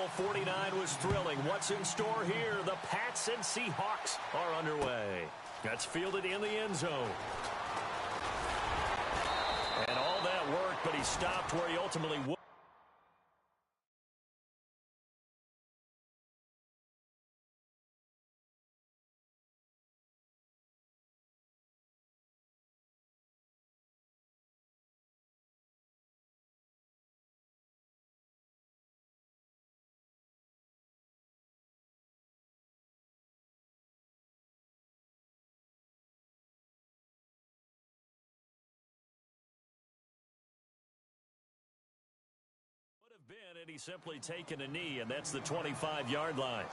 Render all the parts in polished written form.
Well, 49 was thrilling. What's in store here? The Pats and Seahawks are underway. That's fielded in the end zone. And all that worked, but he stopped where he ultimately would. Would have been, and he's simply taken a knee, and that's the 25-yard line.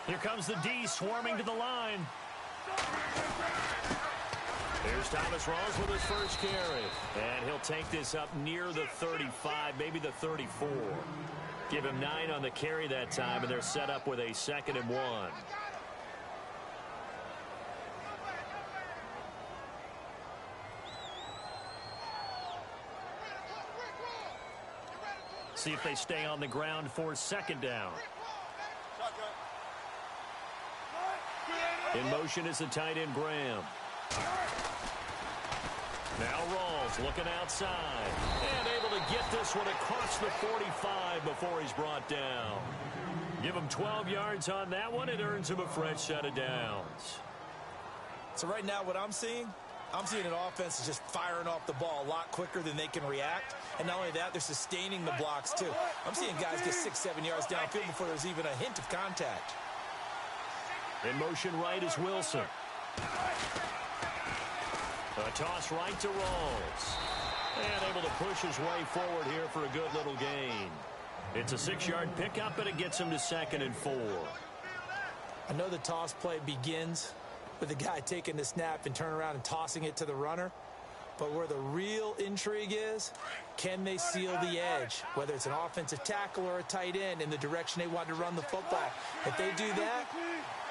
Here comes the D swarming to the line. Here's Thomas Rawls with his first carry. And he'll take this up near the 35, maybe the 34. Give him 9 on the carry that time, and they're set up with a 2nd and 1. See if they stay on the ground for 2nd down. In motion is the tight end, Graham. Now Rawls looking outside and able to get this one across the 45 before he's brought down. Give him 12 yards on that one. It earns him a fresh set of downs. So right now what I'm seeing an offense is just firing off the ball a lot quicker than they can react. And not only that, they're sustaining the blocks too. I'm seeing guys get 6-7 yards downfield before there's even a hint of contact. In motion right is Wilson. A toss right to Rawls. And able to push his way forward here for a good little gain. It's a 6-yard pickup, and it gets him to 2nd and 4. I know the toss play begins with the guy taking the snap and turning around and tossing it to the runner. But where the real intrigue is, can they seal the edge? Whether it's an offensive tackle or a tight end in the direction they want to run the football. If they do that,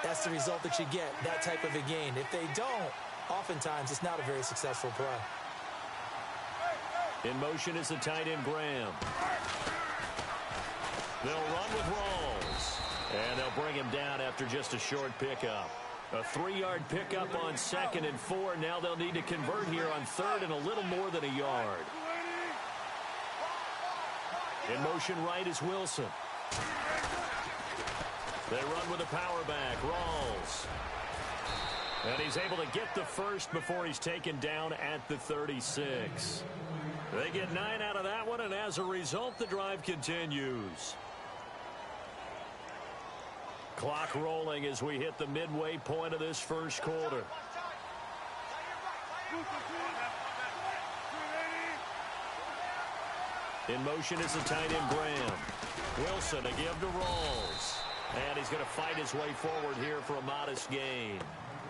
that's the result that you get, that type of a gain. If they don't, oftentimes it's not a very successful play. In motion is the tight end, Graham. They'll run with Rawls. And they'll bring him down after just a short pickup. A 3-yard pickup on 2nd and 4. Now they'll need to convert here on 3rd and a little more than a yard. In motion right is Wilson. They run with a power back, Rawls. And he's able to get the first before he's taken down at the 36. They get 9 out of that one, and as a result, the drive continues. Clock rolling as we hit the midway point of this first quarter. In motion is the tight end, Graham. Wilson to give to Rawls. And he's going to fight his way forward here for a modest gain.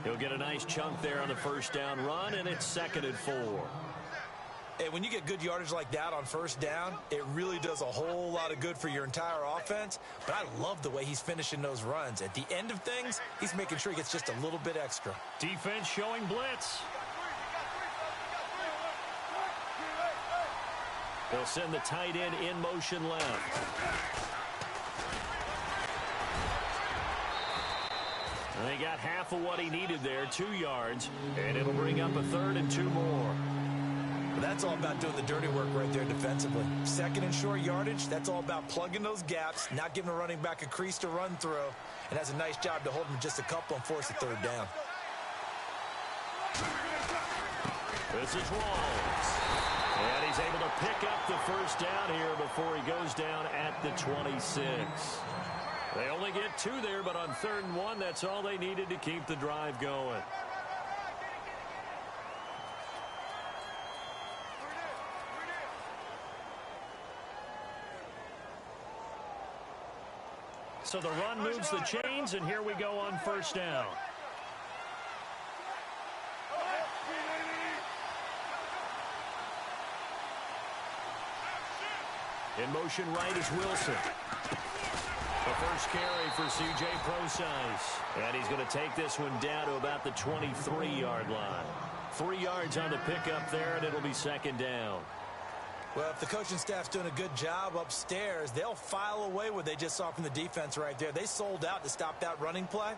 He'll get a nice chunk there on the first down run, and it's 2nd and 4. Hey, when you get good yardage like that on first down, it really does a whole lot of good for your entire offense. But I love the way he's finishing those runs. At the end of things, he's making sure he gets just a little bit extra. Defense showing blitz. They'll send the tight end in motion left. And they got half of what he needed there, 2 yards, and it'll bring up a 3rd and 2 more. That's all about doing the dirty work right there defensively. 2nd and short yardage, that's all about plugging those gaps, not giving a running back a crease to run through, and has a nice job to hold him just a couple and force a 3rd down. This is Rawls. And he's able to pick up the first down here before he goes down at the 26. They only get 2 there, but on 3rd and 1, that's all they needed to keep the drive going. So the run moves the chains, and here we go on first down. In motion right is Wilson. The first carry for C.J. Prosise. And he's going to take this one down to about the 23-yard line. 3 yards on the pickup there, and it'll be second down. Well, if the coaching staff's doing a good job upstairs, they'll file away what they just saw from the defense right there. They sold out to stop that running play.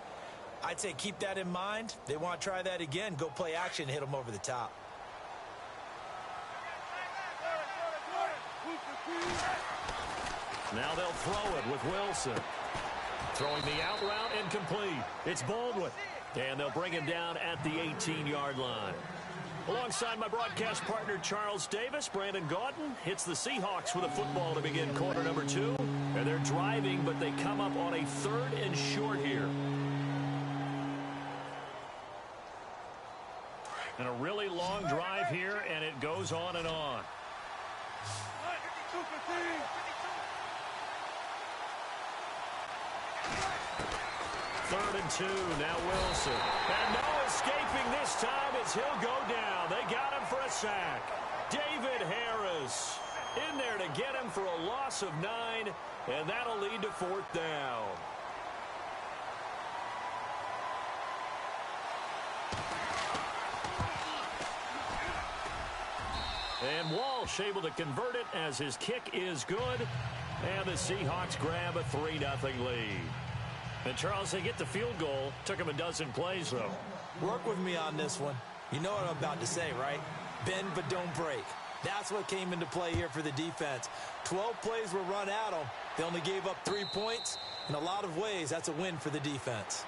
I'd say keep that in mind. They want to try that again. Go play action, hit them over the top. Now they'll throw it with Wilson. Throwing the out route incomplete. It's Baldwin. And they'll bring him down at the 18-yard line. Alongside my broadcast partner, Charles Davis, Brandon Gaudin hits the Seahawks with a football to begin quarter number 2. And they're driving, but they come up on a 3rd and short here. And a really long drive here, and it goes on and on. Third and 2, now Wilson. And no escaping this time as he'll go down. They got him for a sack. David Harris in there to get him for a loss of 9, and that'll lead to 4th down. And Walsh able to convert it as his kick is good. And the Seahawks grab a 3-0 lead. And, Charles, they get the field goal. Took him a dozen plays, though. Work with me on this one. You know what I'm about to say, right? Bend but don't break. That's what came into play here for the defense. 12 plays were run at them. They only gave up 3 points. In a lot of ways, that's a win for the defense.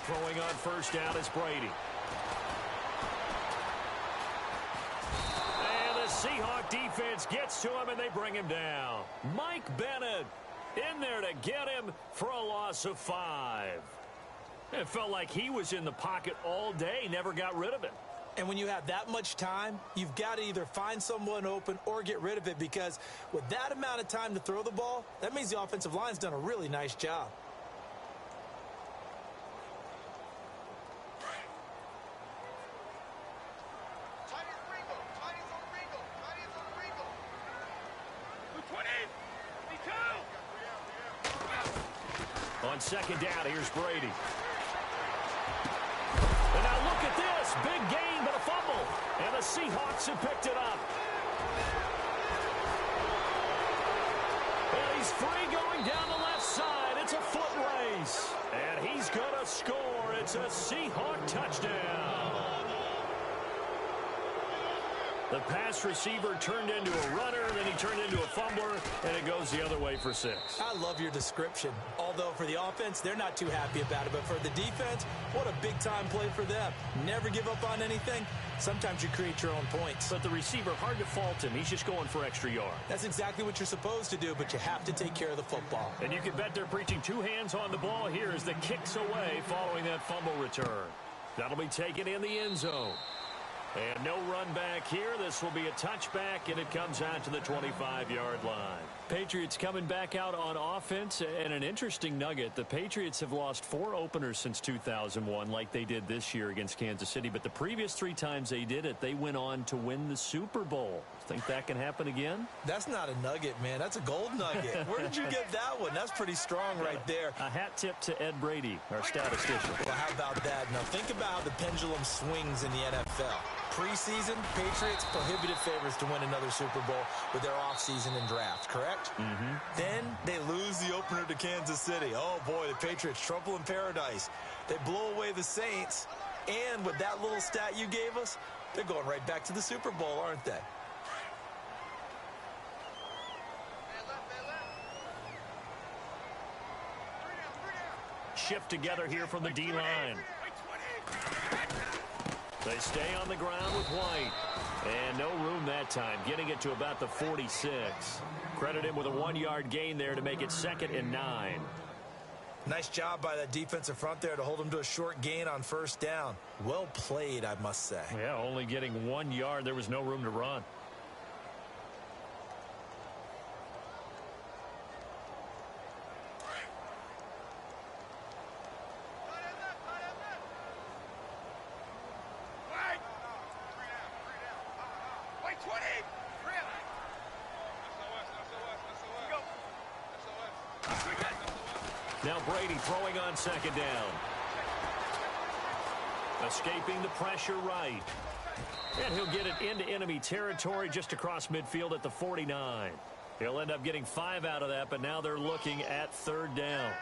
Throwing on first down is Brady. And the Seahawk defense gets to him, and they bring him down. Mike Bennett in there to get him for a loss of 5. It felt like he was in the pocket all day, never got rid of it. And when you have that much time, you've got to either find someone open or get rid of it, because with that amount of time to throw the ball, that means the offensive line's done a really nice job. On second down, here's Brady. And now look at this. Big gain, but a fumble. And the Seahawks have picked it up. And he's free going down the left side. It's a foot race. And he's going to score. It's a Seahawk touchdown. The pass receiver turned into a runner, then he turned into a fumbler, and it goes the other way for 6. I love your description. Although for the offense, they're not too happy about it. But for the defense, what a big-time play for them. Never give up on anything. Sometimes you create your own points. But the receiver, hard to fault him. He's just going for extra yards. That's exactly what you're supposed to do, but you have to take care of the football. And you can bet they're preaching 2 hands on the ball here as the kick's away following that fumble return. That'll be taken in the end zone. And no run back here. This will be a touchback, and it comes out to the 25-yard line. Patriots coming back out on offense, and an interesting nugget. The Patriots have lost 4 openers since 2001 like they did this year against Kansas City, but the previous 3 times they did it, they went on to win the Super Bowl. Think that can happen again? That's not a nugget, man. That's a gold nugget. Where did you get that one? That's pretty strong right there. A hat tip to Ed Brady, our statistician. Well, how about that? Now, think about how the pendulum swings in the NFL. Preseason, Patriots prohibited favorites to win another Super Bowl with their offseason and draft, correct? Mm-hmm. Then they lose the opener to Kansas City. Oh, boy, the Patriots, trouble in paradise. They blow away the Saints, and with that little stat you gave us, they're going right back to the Super Bowl, aren't they? Shift together here from the D-line. They stay on the ground with White. And no room that time, getting it to about the 46. Credit him with a 1-yard gain there to make it 2nd and 9. Nice job by that defensive front there to hold him to a short gain on first down. Well played, I must say. Yeah, only getting 1 yard. There was no room to run. Now Brady throwing on second down. Escaping the pressure right. And he'll get it into enemy territory just across midfield at the 49. He'll end up getting 5 out of that, but now they're looking at third down.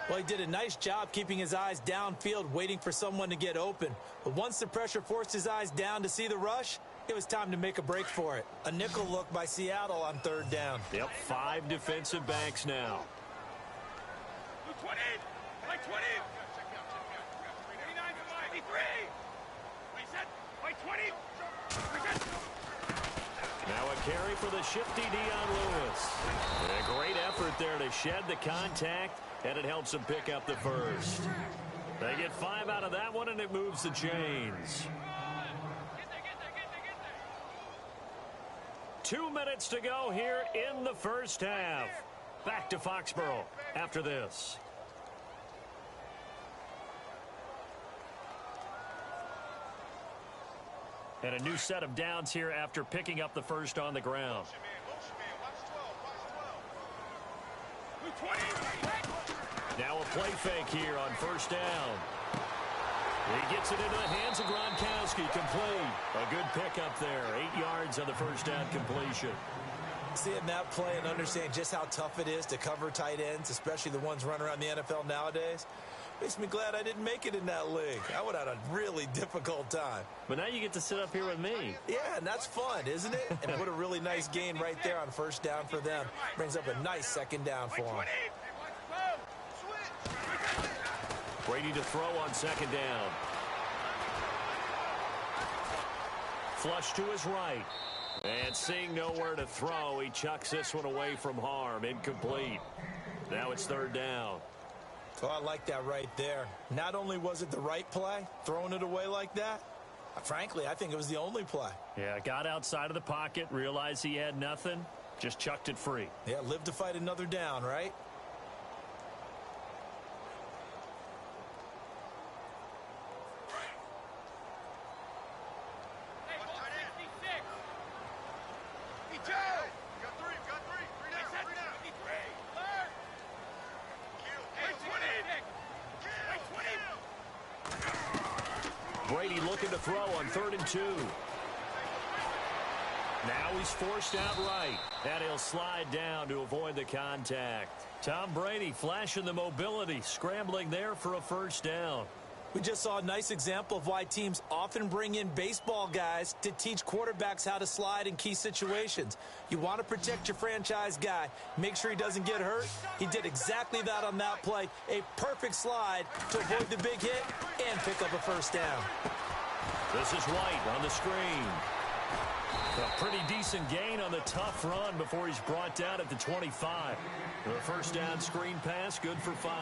Well, he did a nice job keeping his eyes downfield, waiting for someone to get open. But once the pressure forced his eyes down to see the rush, it was time to make a break for it. A nickel look by Seattle on third down. Yep, 5 defensive backs now. 20, like 20. 39, 53. Reset, like 20. Reset. Now a carry for the shifty Dion Lewis. A great effort there to shed the contact, and it helps him pick up the first. They get 5 out of that one, and it moves the chains. 2 minutes to go here in the first half. Back to Foxborough after this. And a new set of downs here after picking up the first on the ground. Now a play fake here on first down. He gets it into the hands of Gronkowski, complete. A good pickup there, 8 yards on the first down completion. Seeing that play and understanding just how tough it is to cover tight ends, especially the ones running around the NFL nowadays, makes me glad I didn't make it in that league. I would have had a really difficult time. But now you get to sit up here with me. Yeah, and that's fun, isn't it? And put a really nice gain right there on first down for them. Brings up a nice second down for them. Brady to throw on second down. Flush to his right. And seeing nowhere to throw, he chucks this one away from harm. Incomplete. Now it's third down. Oh, I like that right there. Not only was it the right play, throwing it away like that, frankly, I think it was the only play. Yeah, got outside of the pocket, realized he had nothing, just chucked it free. Yeah, live to fight another down, right? Brady looking to throw on 3rd and 2. Now he's forced out right, and he'll slide down to avoid the contact. Tom Brady flashing the mobility, scrambling there for a first down. We just saw a nice example of why teams often bring in baseball guys to teach quarterbacks how to slide in key situations. You want to protect your franchise guy. Make sure he doesn't get hurt. He did exactly that on that play. A perfect slide to avoid the big hit and pick up a first down. This is White on the screen. A pretty decent gain on the tough run before he's brought down at the 25. The first down screen pass, good for 5.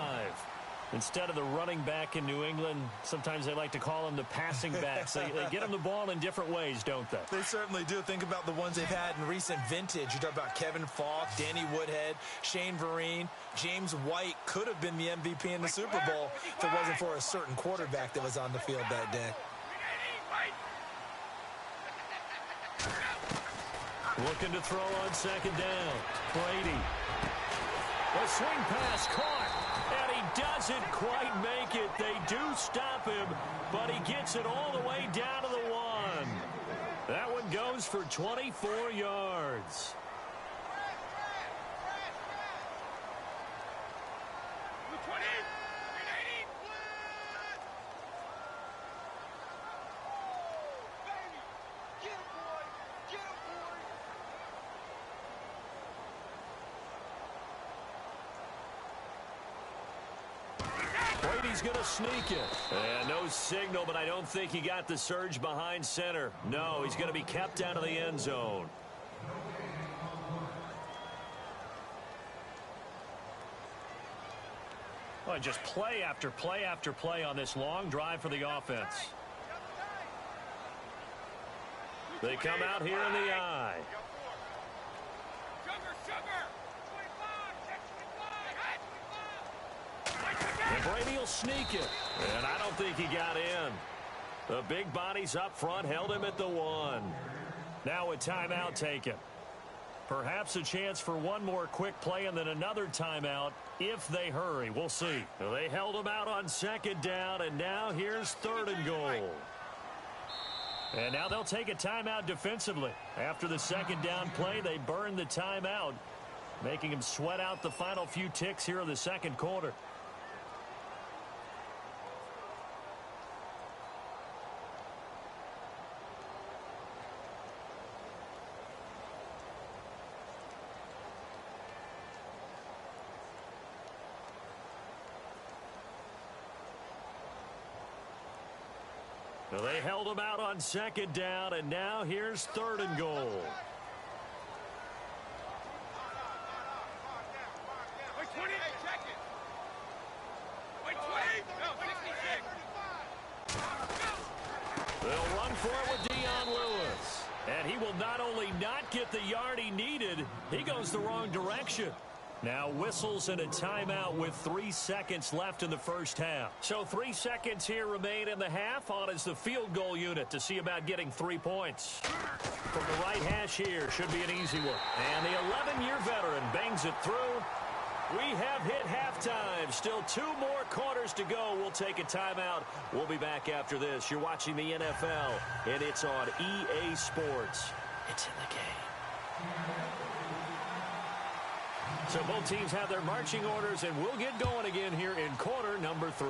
Instead of the running back in New England, sometimes they like to call them the passing backs. They get them the ball in different ways, don't they? They certainly do. Think about the ones they've had in recent vintage. You talk about Kevin Falk, Danny Woodhead, Shane Vereen. James White could have been the MVP in the Super Bowl if it wasn't for a certain quarterback that was on the field that day. Looking to throw on second down. Brady. A swing pass caught. And he doesn't quite make it. They do stop him, but he gets it all the way down to the 1. That one goes for 24 yards. Brady's going to sneak it. And no signal, but I don't think he got the surge behind center. No, he's going to be kept out of the end zone. Boy, just play after play after play on this long drive for the offense. They come out here in the eye. And Brady will sneak it. And I don't think he got in. The big bodies up front held him at the 1. Now a timeout taken. Perhaps a chance for one more quick play and then another timeout if they hurry. We'll see. They held him out on 2nd down, and now here's 3rd and goal. And now they'll take a timeout defensively. After the 2nd down play, they burn the timeout, making him sweat out the final few ticks here in the 2nd quarter. They held him out on 2nd down, and now here's 3rd and goal. Wait, 20, check it. Wait, 20, no, 66. They'll run for it with Dion Lewis. And he will not only not get the yard he needed, he goes the wrong direction. Now whistles and a timeout with 3 seconds left in the first half. So 3 seconds here remain in the half. On is the field goal unit to see about getting 3 points. From the right hash here, should be an easy one. And the 11-year veteran bangs it through. We have hit halftime. Still 2 more quarters to go. We'll take a timeout. We'll be back after this. You're watching the NFL, and it's on EA Sports. It's in the game. So both teams have their marching orders, and we'll get going again here in quarter number 3.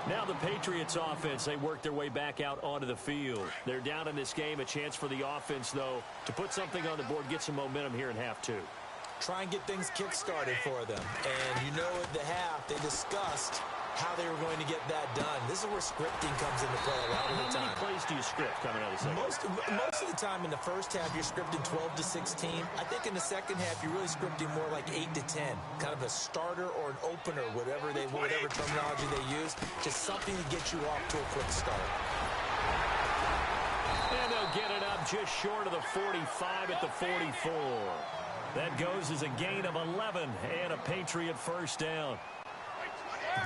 Now the Patriots offense, they work their way back out onto the field. They're down in this game. A chance for the offense, though, to put something on the board, get some momentum here in half 2. Try and get things kick-started for them. And you know at the half, they discussed how they were going to get that done. This is where scripting comes into play a lot of the time. How many plays do you script coming out of the second? Most of the time in the first half, you're scripting 12 to 16. I think in the second half, you're really scripting more like 8 to 10. Kind of a starter or an opener, whatever terminology they use. Just something to get you off to a quick start. And they'll get it up just short of the 45 at the 44. That goes as a gain of 11 and a Patriot first down.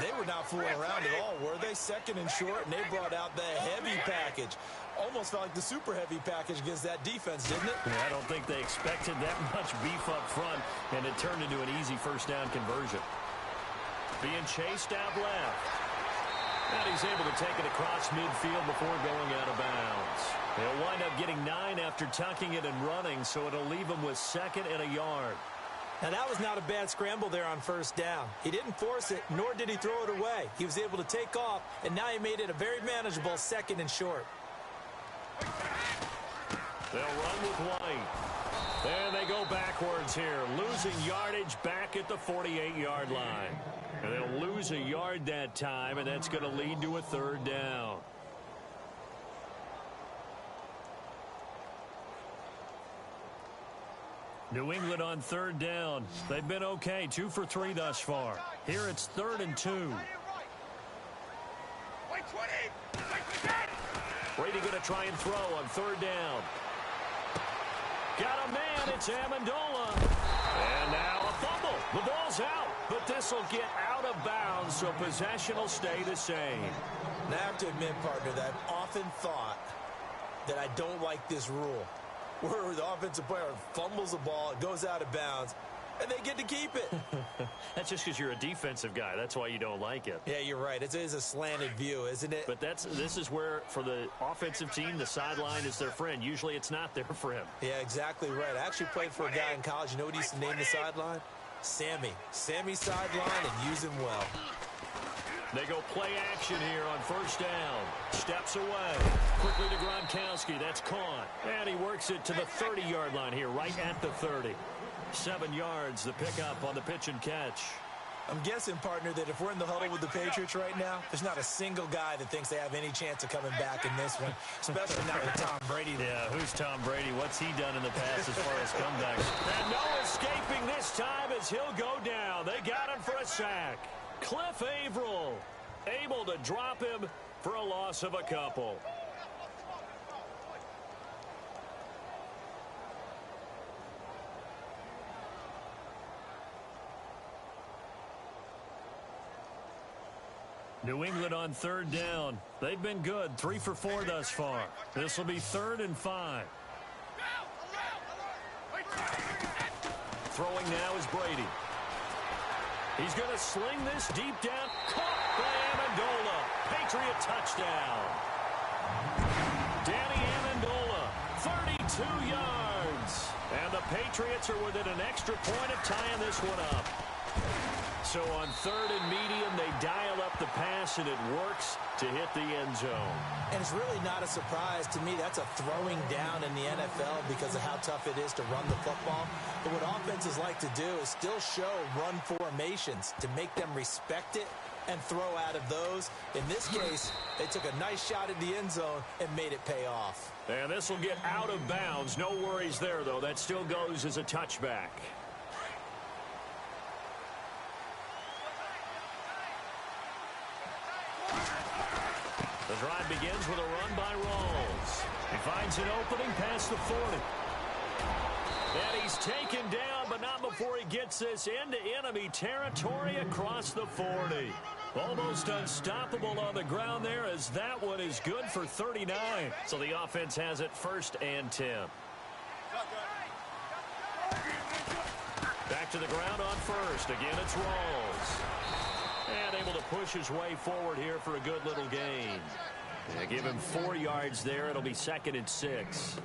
They were not fooling around at all, were they? 2nd and short, and they brought out the heavy package. Almost felt like the super heavy package against that defense, didn't it? Yeah, I don't think they expected that much beef up front, and it turned into an easy first down conversion. Being chased out left. And he's able to take it across midfield before going out of bounds. He'll wind up getting 9 after tucking it and running, so it'll leave him with 2nd and a yard. Now, that was not a bad scramble there on first down. He didn't force it, nor did he throw it away. He was able to take off, and now he made it a very manageable 2nd and short. They'll run with White. And they go backwards here, losing yardage back at the 48-yard line. And they'll lose a yard that time, and that's going to lead to a 3rd down. New England on 3rd down. They've been okay, 2 for 3 thus far. Here it's 3rd and 2. Wait, 20. Brady going to try and throw on 3rd down. Got a man, it's Amendola. And now a fumble. The ball's out, but this will get out of bounds, so possession will stay the same. Now, I have to admit, partner, that I've often thought that I don't like this rule, where the offensive player fumbles the ball, it goes out of bounds, and they get to keep it. That's just because you're a defensive guy. That's why you don't like it. Yeah, you're right. It is a slanted view, isn't it? But this is where, for the offensive team, the sideline is their friend. Usually it's not there for him. Yeah, exactly right. I actually played for a guy in college. You know what he used to name the sideline? Sammy. Sammy's sideline, and use him well. They go play action here on 1st down. Steps away. Quickly to Gronkowski. That's caught. And he works it to the 30-yard line here, right at the 30. 7 yards, the pickup on the pitch and catch. I'm guessing, partner, that if we're in the huddle with the Patriots right now, there's not a single guy that thinks they have any chance of coming back in this one, especially not with Tom Brady. Yeah, who's Tom Brady? What's he done in the past as far as comebacks? And no escaping this time as he'll go down. They got him for a sack. Cliff Averill able to drop him for a loss of a couple. New England on third down. They've been good. 3 for 4 thus far. This will be 3rd and 5. Throwing now is Brady. He's going to sling this deep down. Caught by Amendola. Patriot touchdown. Danny Amendola, 32 yards. And the Patriots are within an extra point of tying this one up. So on 3rd and medium, they dial up the pass, and it works to hit the end zone. And it's really not a surprise to me. That's a throwing down in the NFL because of how tough it is to run the football. But what offenses like to do is still show run formations to make them respect it and throw out of those. In this case, they took a nice shot at the end zone and made it pay off. And this will get out of bounds. No worries there, though. That still goes as a touchback. The drive begins with a run by Rawls. He finds an opening past the 40. And he's taken down, but not before he gets this into enemy territory across the 40. Almost unstoppable on the ground there, as that one is good for 39. So the offense has it 1st and 10. Back to the ground on 1st. Again, it's Rawls. And able to push his way forward here for a good little gain. Yeah, give him 4 yards there. It'll be 2nd and 6.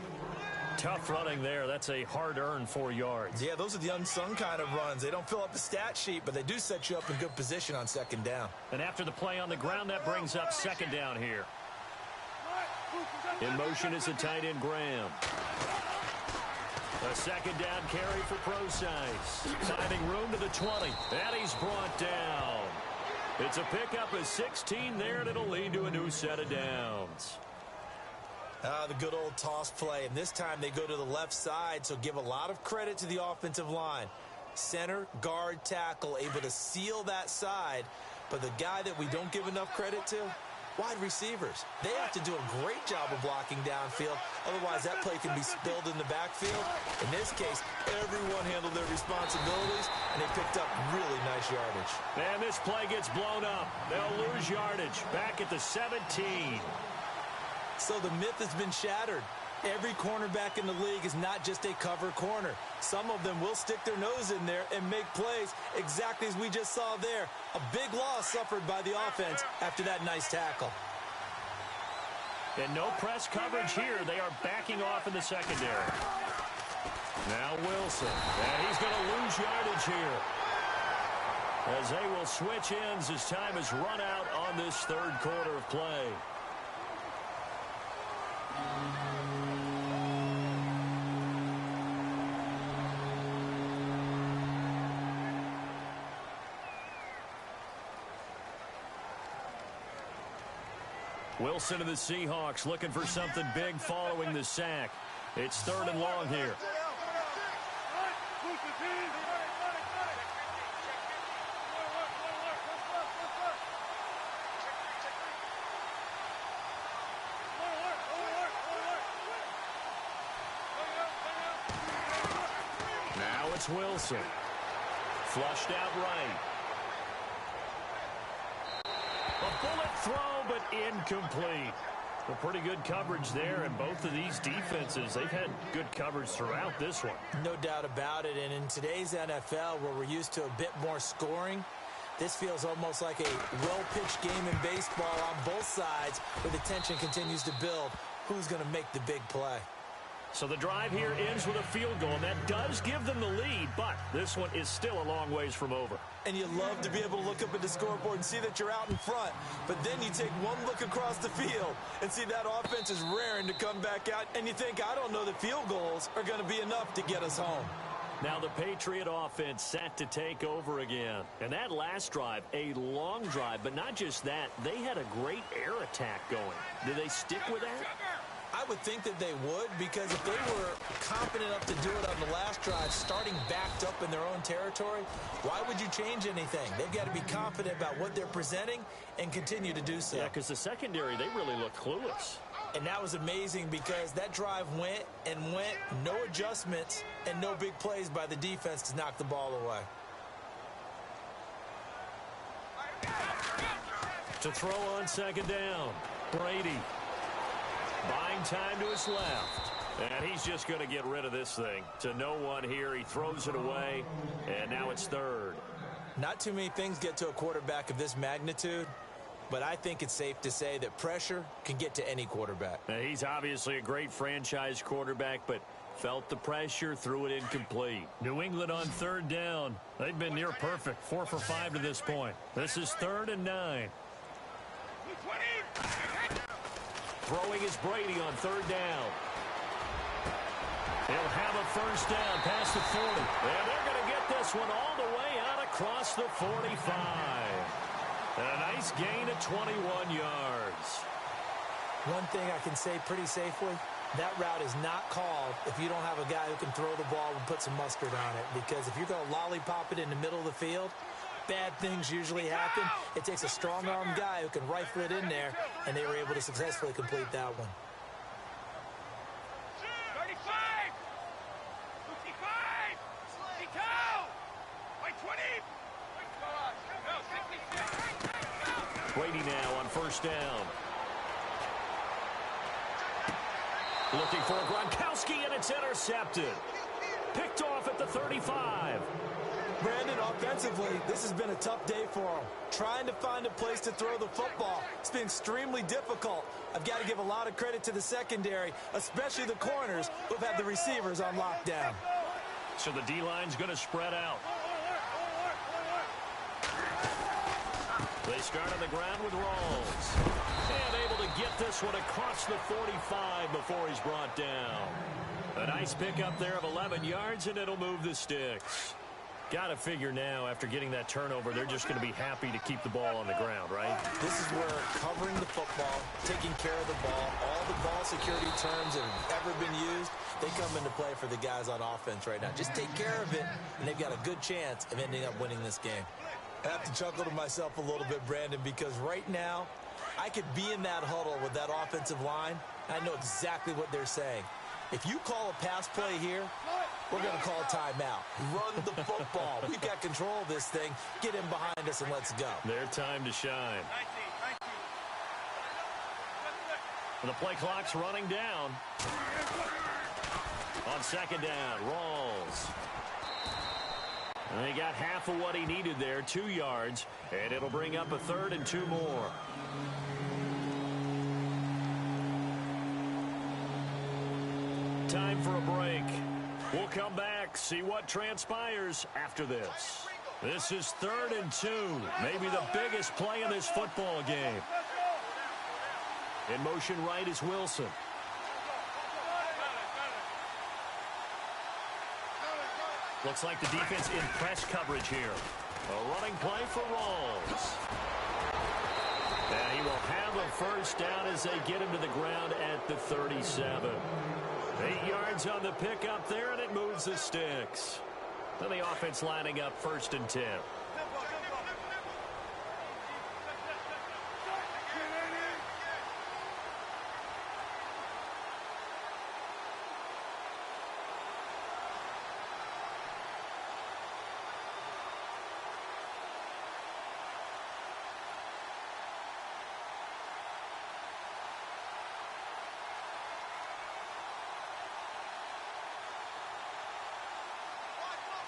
Tough running there. That's a hard-earned 4 yards. Yeah, those are the unsung kind of runs. They don't fill up the stat sheet, but they do set you up in good position on 2nd down. And after the play on the ground, that brings up 2nd down here. In motion is the tight end, Graham. A 2nd down carry for Procise. Finding room to the 20. And he's brought down. It's a pickup of 16 there, and it'll lead to a new set of downs. The good old toss play, and this time they go to the left side, so give a lot of credit to the offensive line. Center, guard, tackle, able to seal that side, but the guy that we don't give enough credit to, wide receivers. They have to do a great job of blocking downfield, otherwise that play can be spilled in the backfield. In this case, everyone handled their responsibilities, and they picked up really nice yardage. And this play gets blown up. They'll lose yardage back at the 17. So the myth has been shattered. Every cornerback in the league is not just a cover corner. Some of them will stick their nose in there and make plays exactly as we just saw there. A big loss suffered by the offense after that nice tackle. And no press coverage here. They are backing off in the secondary. Now Wilson. And he's going to lose yardage here, as they will switch ends as time is run out on this 3rd quarter of play. Wilson of the Seahawks looking for something big following the sack. It's 3rd and long here. Now it's Wilson. Flushed out right. A bullet throw, but incomplete. A pretty good coverage there, and both of these defenses, they've had good coverage throughout this one. No doubt about it, and in today's NFL, where we're used to a bit more scoring, this feels almost like a well-pitched game in baseball on both sides, where the tension continues to build. Who's going to make the big play? So the drive here ends with a field goal, and that does give them the lead, but this one is still a long ways from over. And you love to be able to look up at the scoreboard and see that you're out in front, but then you take one look across the field and see that offense is raring to come back out, and you think, I don't know that field goals are going to be enough to get us home. Now the Patriot offense set to take over again. And that last drive, a long drive, but not just that. They had a great air attack going. Do they stick with that? I would think that they would, because if they were confident enough to do it on the last drive, starting backed up in their own territory, why would you change anything? They've got to be confident about what they're presenting and continue to do so. Yeah, because the secondary, they really looked clueless. And that was amazing because that drive went and went, no adjustments and no big plays by the defense to knock the ball away. To throw on second down, Brady. Buying time to his left. And he's just going to get rid of this thing. To no one here, he throws it away, and now it's third. Not too many things get to a quarterback of this magnitude, but I think it's safe to say that pressure can get to any quarterback. Now, he's obviously a great franchise quarterback, but felt the pressure, threw it incomplete. New England on third down. They've been near perfect, 4 for 5 to this point. This is 3rd and 9. Throwing is Brady on third down. He'll have a first down past the 40. And they're going to get this one all the way out across the 45. And a nice gain of 21 yards. One thing I can say pretty safely, that route is not called if you don't have a guy who can throw the ball and put some mustard on it. Because if you're going to lollipop it in the middle of the field, bad things usually happen. It takes a strong-arm guy who can rifle it in there, and they were able to successfully complete that one. 35! 55! 62! Wait, 20! No, 66! Brady now on first down. Looking for Gronkowski, and it's intercepted. Picked off at the 35. Brandon, offensively, this has been a tough day for him. Trying to find a place to throw the football. It's been extremely difficult. I've got to give a lot of credit to the secondary, especially the corners who've had the receivers on lockdown. So the D-line's going to spread out. They start on the ground with Rawls. And able to get this one across the 45 before he's brought down. A nice pickup there of 11 yards, and it'll move the sticks. Got to figure now, after getting that turnover, they're just going to be happy to keep the ball on the ground, right? This is where covering the football, taking care of the ball, all the ball security terms that have ever been used, they come into play for the guys on offense right now. Just take care of it, and they've got a good chance of ending up winning this game. I have to chuckle to myself a little bit, Brandon, because right now, I could be in that huddle with that offensive line. I know exactly what they're saying. If you call a pass play here, we're going to call a timeout. Run the football. We've got control of this thing. Get him behind us and let's go. Their time to shine. And the play clock's running down. On second down, Rawls. And he got half of what he needed there, 2 yards, and it'll bring up a 3rd and 2 more. Time for a break. We'll come back, see what transpires after this. This is 3rd and 2, maybe the biggest play in this football game. In motion right is Wilson. Looks like the defense in press coverage here. A running play for Rawls. And he will have a first down as they get him to the ground at the 37. 8 yards on the pickup there, and it moves the sticks. Then the offense lining up 1st and 10.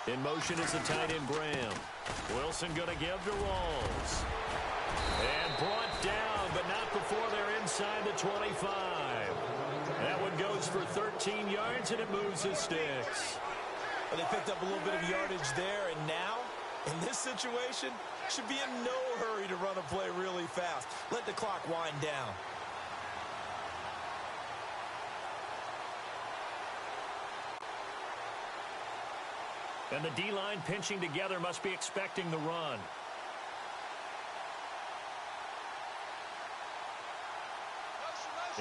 In motion is the tight end Graham. Wilson going to give to Rawls. And brought down, but not before they're inside the 25. That one goes for 13 yards, and it moves the sticks. Well, they picked up a little bit of yardage there, and now, in this situation, should be in no hurry to run a play really fast. Let the clock wind down. And the D-line pinching together must be expecting the run.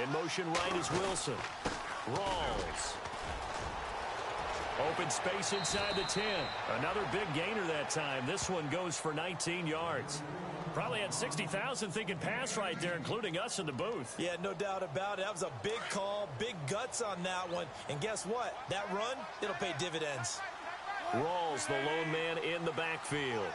In motion right is Wilson. Rawls. Open space inside the 10. Another big gainer that time. This one goes for 19 yards. Probably had 60,000 thinking pass right there, including us in the booth. Yeah, no doubt about it. That was a big call, big guts on that one. And guess what? That run, it'll pay dividends. Rawls, the lone man in the backfield.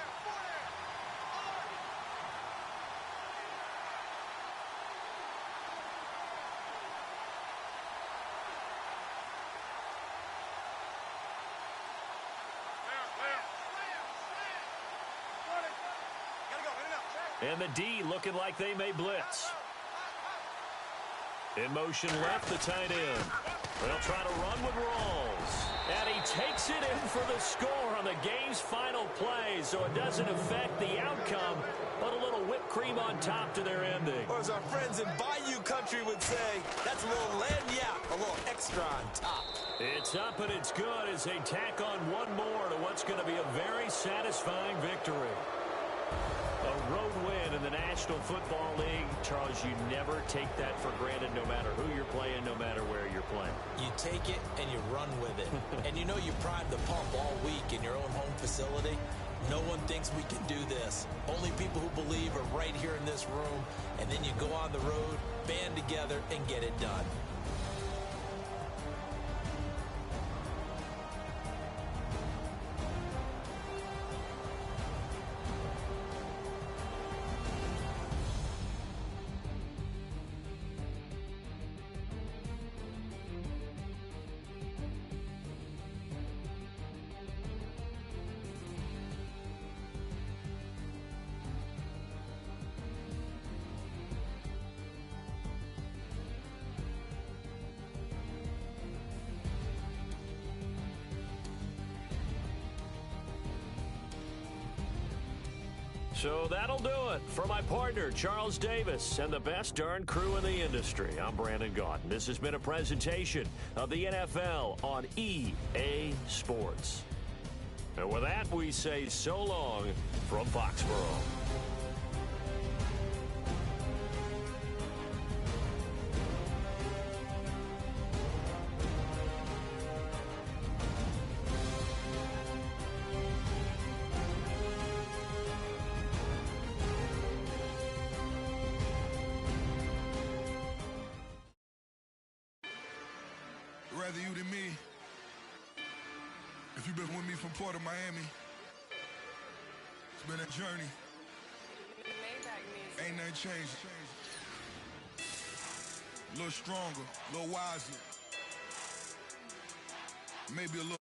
And the D looking like they may blitz. In motion left, the tight end. They'll try to run with Rawls. And he takes it in for the score on the game's final play, so it doesn't affect the outcome, but a little whipped cream on top to their ending. Or as our friends in Bayou Country would say, that's a little lagniappe, a little extra on top. It's up and it's good as they tack on one more to what's going to be a very satisfying victory. A road win in the National Football League. Charles, you never take that for granted no matter who you're playing, no matter where you're playing. You take it and you run with it. And you know you primed the pump all week in your own home facility. No one thinks we can do this. Only people who believe are right here in this room. And then you go on the road, band together, and get it done. So that'll do it. For my partner, Charles Davis, and the best darn crew in the industry, I'm Brandon Gaudin. This has been a presentation of the NFL on EA Sports. And with that, we say so long from Foxborough. Rather you than me. If you've been with me from Port of Miami, it's been a journey. Ain't nothing changed. A little stronger, a little wiser, maybe a little